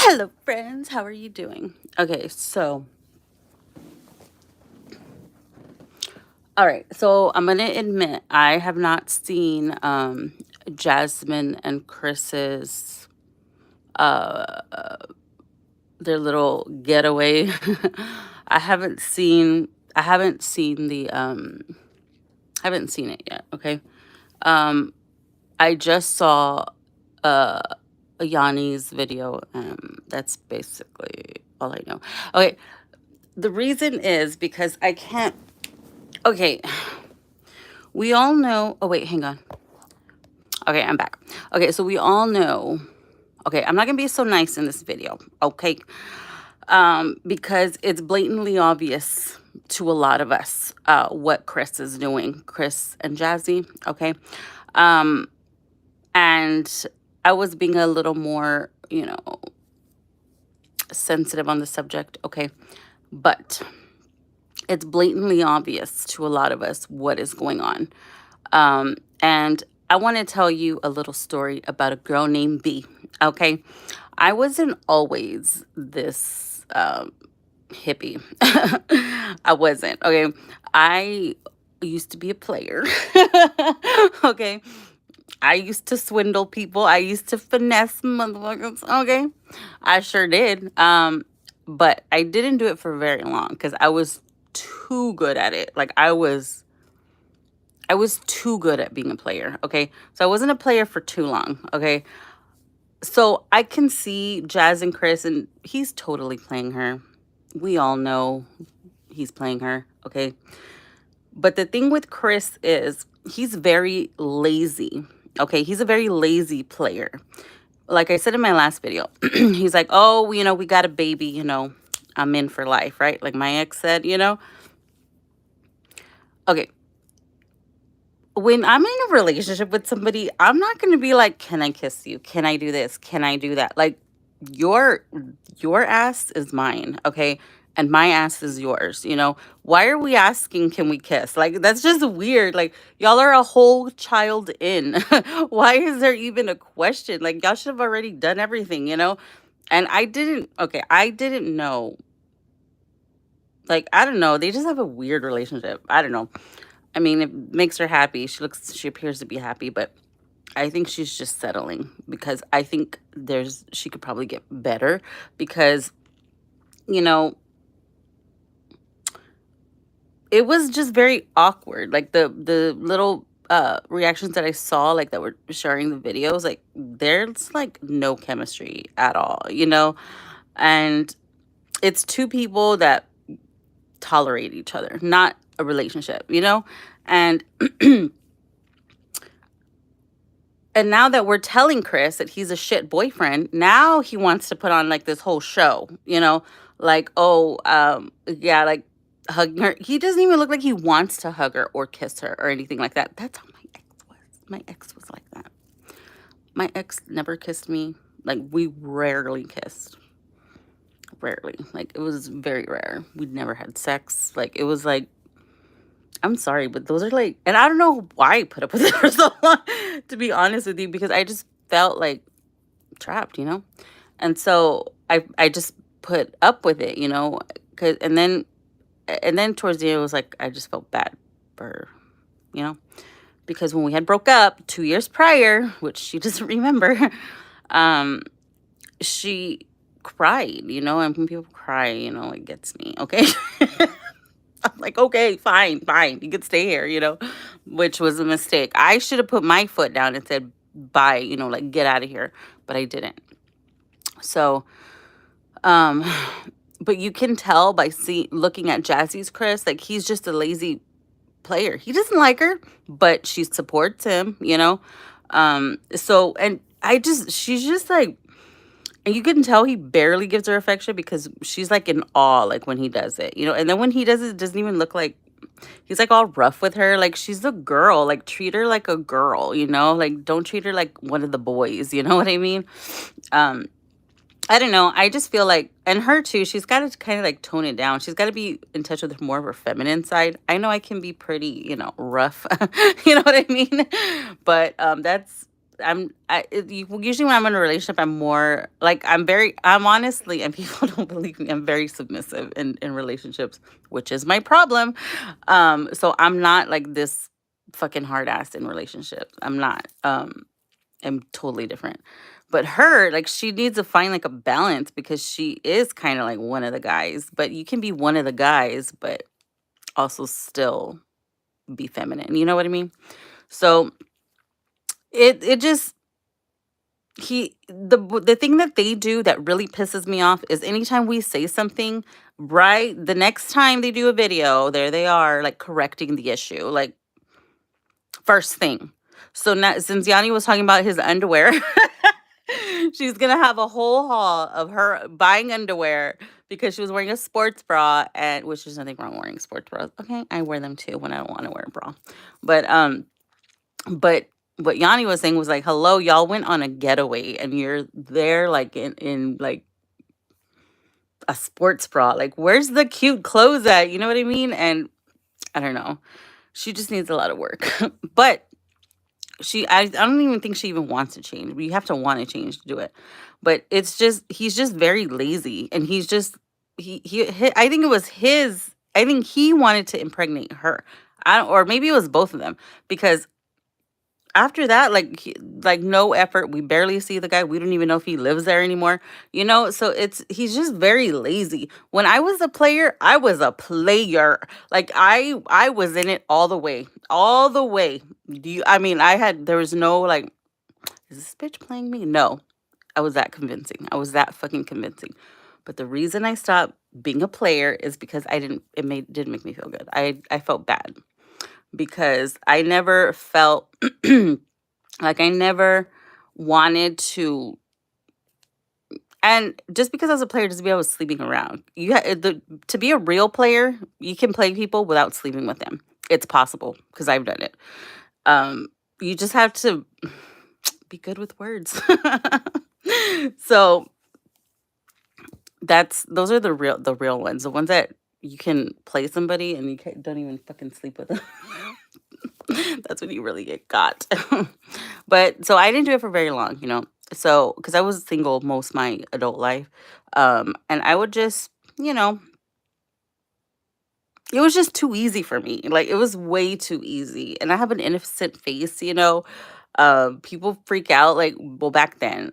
Hello, friends. How are you doing? Okay, so, all right. So, I'm going to admit I have not seen Jasmine and Chris's uh their little getaway. I haven't seen I haven't seen the I haven't seen it yet, okay? Um I just saw uh Yanni's video. That's basically all I know. Okay, the reason is because I can't. Okay, we all know. Oh, wait, hang on. Okay, I'm back. Okay, so we all know. Okay, I'm not gonna be so nice in this video, okay? Because it's blatantly obvious to a lot of us what Chris is doing, Chris and Jazzy, okay? Um, and I was being a little more, sensitive on the subject, okay? But it's blatantly obvious to a lot of us what is going on. And I want to tell you a little story about a girl named B. Okay. I wasn't always this hippie. I wasn't. Okay. I used to be a player. Okay. I used to swindle people. I used to finesse motherfuckers. Okay. I sure did. But I didn't do it for very long because I was too good at it. Like I was too good at being a player, okay? So I wasn't a player for too long, okay? So I can see Jazz and Chris, and he's totally playing her. We all know he's playing her, okay? But the thing with Chris is he's very lazy, okay? He's a very lazy player. Like I said in my last video, he's like, oh, we got a baby, I'm in for life, right? Like my ex said, Okay, when I'm in a relationship with somebody, I'm not going to be like, "Can I kiss you? Can I do this? Can I do that?" Like your your ass is mine, okay? And my ass is yours. Why are we asking can we kiss? Like that's just weird. Like y'all are a whole child in. Why is there even a question? Like y'all should have already done everything. And I didn't know. Like I don't know, they just have a weird relationship. I don't know. I mean, it makes her happy. She appears to be happy, but I think she's just settling because I think she could probably get better because, you know, it was just very awkward. Like the little reactions that I saw, like that were sharing the videos, like there's like no chemistry at all. And it's two people that tolerate each other, not a relationship. And And now that we're telling Chris that he's a shit boyfriend, now he wants to put on like this whole show, like, oh, yeah, like hugging her. He doesn't even look like he wants to hug her or kiss her or anything like that. That's how my ex was. My ex was like that. My ex never kissed me. Like, we rarely kissed. Rarely. Like, it was very rare. We never had sex. Like, it was like, I'm sorry, but those are like, and I don't know why I put up with it for so long, to be honest with you, because I just felt like trapped. And so I just put up with it. Cause and then towards the end it was like I just felt bad for her, you know, because when we had broke up 2 years prior, which she doesn't remember, um, she cried, and when people cry, it gets me. Okay. I'm like, okay, fine, fine. You could stay here, which was a mistake. I should have put my foot down and said, bye, like get out of here. But I didn't. So, um, but you can tell by looking at Jazzy's Chris, like he's just a lazy player. He doesn't like her, but she supports him. So, and she's just like, and you can tell he barely gives her affection because she's like in awe, like when he does it. And then when he does it, it doesn't even look like he's like all rough with her. Like she's a girl. Like treat her like a girl. Like don't treat her like one of the boys. You know what I mean? Um, I don't know. I just feel like, and her too, she's got to kind of like tone it down. She's got to be in touch with more of her feminine side. I know I can be pretty, rough. You know what I mean? But usually when I'm in a relationship, I'm more like I'm honestly, and people don't believe me, I'm very submissive in relationships, which is my problem. So I'm not like this fucking hard ass in relationships. I'm not. I'm totally different. But her, like, she needs to find like a balance because she is kind of like one of the guys, but you can be one of the guys, but also still be feminine. You know what I mean? So it just the thing that they do that really pisses me off is anytime we say something, right, the next time they do a video, there they are like correcting the issue, like first thing. So now, since Yanni was talking about his underwear, she's gonna have a whole haul of her buying underwear because she was wearing a sports bra, and which there's nothing wrong wearing sports bras. Okay, I wear them too when I don't want to wear a bra, but but what Yanni was saying was like, hello, y'all went on a getaway and you're there like in like a sports bra. Like, where's the cute clothes at? You know what I mean? And I don't know. She just needs a lot of work. But I don't even think she even wants to change. You have to want to change to do it. But it's just he's just very lazy, and he's just I think it was his. I think he wanted to impregnate her. I don't, or maybe it was both of them because after that, like like no effort. We barely see the guy. We don't even know if he lives there anymore. You know, so he's just very lazy. When I was a player, I was a player. Like I was in it all the way, all the way. I mean, there was no like, is this bitch playing me? No, I was that convincing. I was that fucking convincing. But the reason I stopped being a player is because I didn't. Didn't make me feel good. I felt bad because I never felt like I never wanted to. And just because I was a player doesn't mean I was sleeping around. To be a real player, you can play people without sleeping with them. It's possible because I've done it. Um, you just have to be good with words. So those are the real ones, the ones that you can play somebody and don't even fucking sleep with them. That's when you really get got. But so I didn't do it for very long, you know. So because I was single most my adult life, and I would just, you know, it was just too easy for me. Like it was way too easy, and I have an innocent face, you know. People freak out like, well, back then,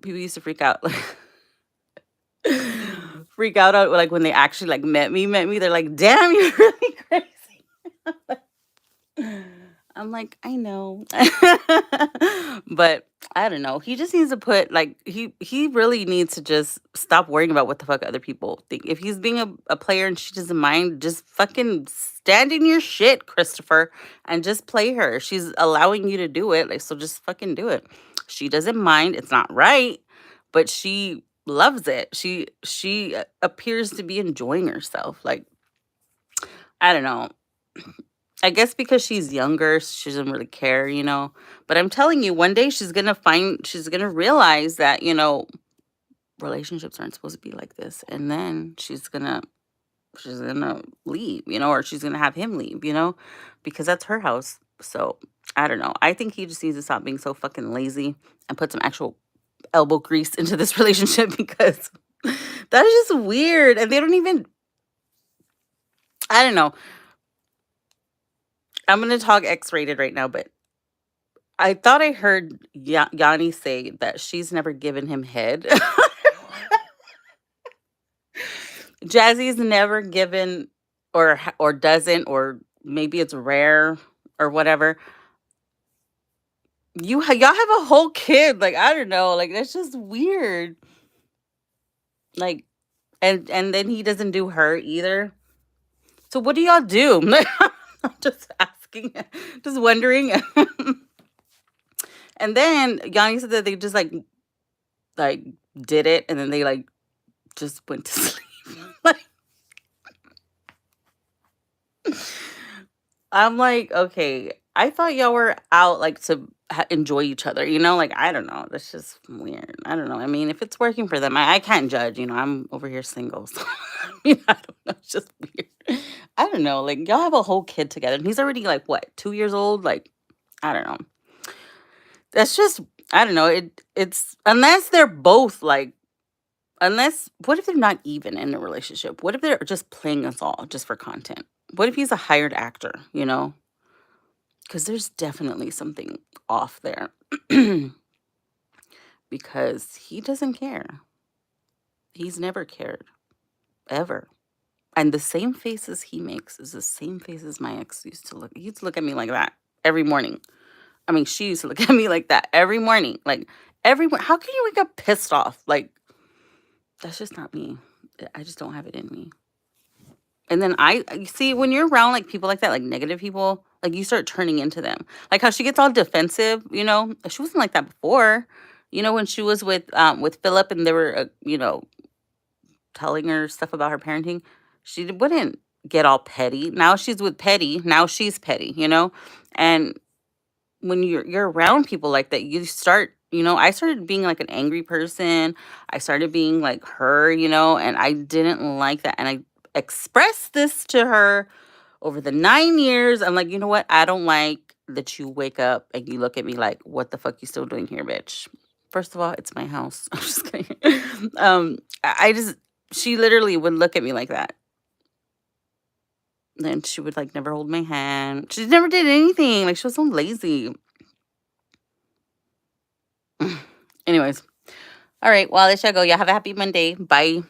people used to freak out like freak out like when they actually like met me. They're like, damn, you're really crazy. I'm like, I know. But I don't know. He just needs to put like he really needs to just stop worrying about what the fuck other people think. If he's being a player and she doesn't mind, just fucking stand in your shit, Christopher, and just play her. She's allowing you to do it. Like, so just fucking do it. She doesn't mind. It's not right, but she loves it. She appears to be enjoying herself. Like, I don't know. I guess because she's younger, she doesn't really care, you know. But I'm telling you, one day she's gonna realize that, you know, relationships aren't supposed to be like this. And then she's gonna leave, you know, or she's gonna have him leave, you know, because that's her house. So I don't know. I think he just needs to stop being so fucking lazy and put some actual elbow grease into this relationship because that is just weird. And they don't even, I don't know. I'm gonna talk X-rated right now, but I thought I heard Yanni say that she's never given him head. Jazzy's never given or doesn't, or maybe it's rare or whatever. Y'all have a whole kid, like I don't know, like that's just weird. Like, and then he doesn't do her either. So what do y'all do? I'm just asking, just wondering. And then Yanni said that they just like did it, and then they like just went to sleep. Like, I'm like, okay, I thought y'all were out like to enjoy each other, you know? Like, I don't know. That's just weird. I don't know. I mean, if it's working for them, I can't judge, you know? I'm over here single. So, I mean, I don't know. It's just weird. I don't know. Like, y'all have a whole kid together. And he's already like, what, 2 years old? Like, I don't know. That's just, I don't know. It's unless they're both like, unless, what if they're not even in a relationship? What if they're just playing us all just for content? What if he's a hired actor, you know? Because there's definitely something off there because he doesn't care. He's never cared, ever. And the same faces he makes is the same faces my ex used to look. He used to look at me like that every morning. I mean, she used to look at me like that every morning. Like how can you wake up pissed off? Like that's just not me. I just don't have it in me. And then you see when you're around like people like that, like negative people, like you start turning into them. Like how she gets all defensive, you know? She wasn't like that before. You know, when she was with Philip and they were telling her stuff about her parenting, she wouldn't get all petty. Now she's with petty. Now she's petty, you know? And when you're around people like that, you start, you know, I started being like an angry person. I started being like her, you know, and I didn't like that. And I expressed this to her over the 9 years. I'm like, you know what? I don't like that you wake up and you look at me like, what the fuck you still doing here, bitch? First of all, it's my house. I'm just kidding. I just, she literally would look at me like that. Then she would like never hold my hand. She never did anything. Like she was so lazy. Anyways. All right. Well, let you go. Y'all have a happy Monday. Bye.